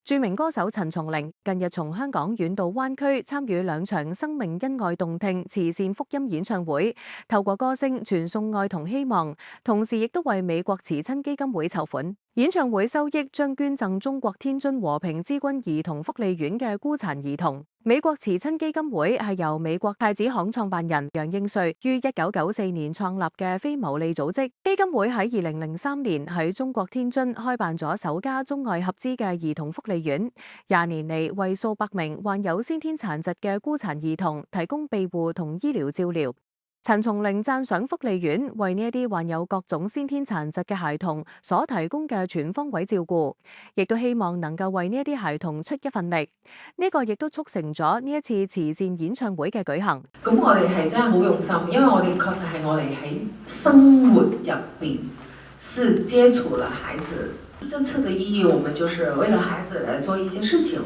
著名歌手陳松伶近日從香港遠到灣區參與兩場生命恩愛動聽慈善福音演唱會，透過歌聲傳送愛同希望，同時亦都為美國慈親基金會籌款。演唱會收益將捐贈中國天津和平之君兒童福利院嘅孤殘兒童。美國慈親基金會係由美國太子行創辦人楊應瑞於1994年創立嘅非牟利組織。基金會喺2003年喺中國天津開辦咗首家中外合資嘅兒童福利院，20年嚟為數百名患有先天殘疾嘅孤殘兒童提供庇護同醫療照料。陳松伶讚賞福利院為呢一啲患有各種先天殘疾嘅孩童所提供嘅全方位照顧，亦都希望能夠為呢一啲孩童出一份力。呢個亦都促成咗呢一次慈善演唱會嘅舉行。咁我哋係真係好用心，因為我哋確實係我哋喺生活入邊是接觸了孩子。這次的意義，我們就是為了孩子來做一些事情。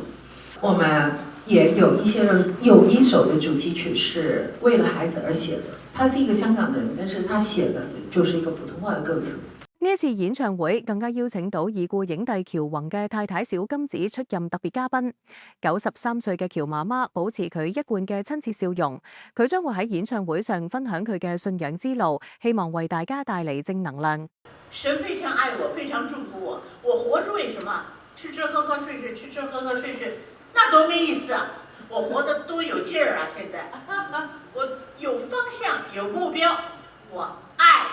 我們也有一首的主題曲是為了孩子而寫的。他是一個香港人，但是他寫的就是一個普通話的歌詞。呢一次演唱會更加邀請到已故影帝喬宏嘅太太小金子出任特別嘉賓。93歲嘅喬媽媽保持佢一貫嘅親切笑容，佢將會喺演唱會上分享佢嘅信仰之路，希望為大家帶嚟正能量。神非常愛我，非常祝福我。我活着為什麼？吃吃喝喝睡睡，吃吃喝喝睡睡，那多沒意思啊！我活得多有勁兒啊！現在我有方向，有目標，我愛，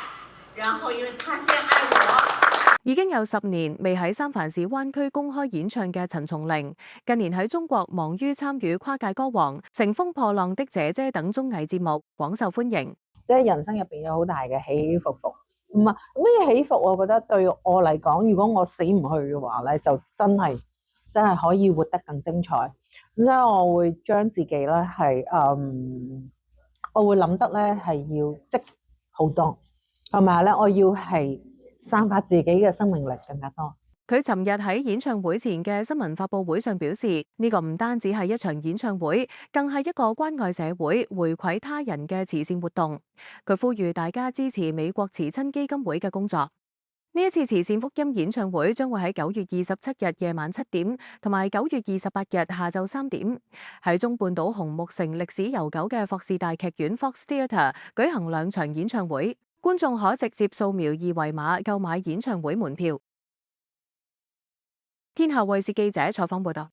然後因為他先愛我。已經有10年未喺三藩市灣區公開演唱嘅陳松伶，近年喺中國忙於參與跨界歌王、乘風破浪的姐姐等綜藝節目，廣受歡迎。即係人生入邊有好大嘅起起伏伏，唔係咩起伏？我覺得對我嚟講，如果我死唔去嘅話咧，就真係可以活得更精彩。咁所以我會將自己咧係我會諗得咧係要積好多，同埋咧我要係散發自己嘅生命力更加多。佢尋日喺演唱會前嘅新聞發佈會上表示，呢個唔單止係一場演唱會，更係一個關愛社會、回饋他人嘅慈善活動。佢呼籲大家支持美國慈親基金會嘅工作。呢一次慈善福音演唱會將會喺9月27日夜晚7點，同埋9月28日下晝3點，喺中半島紅木城歷史悠久嘅霍士大劇院 Fox Theatre 舉行2場演唱會，觀眾可直接掃描2維碼購買演唱會門票。天下衛視記者採訪報道。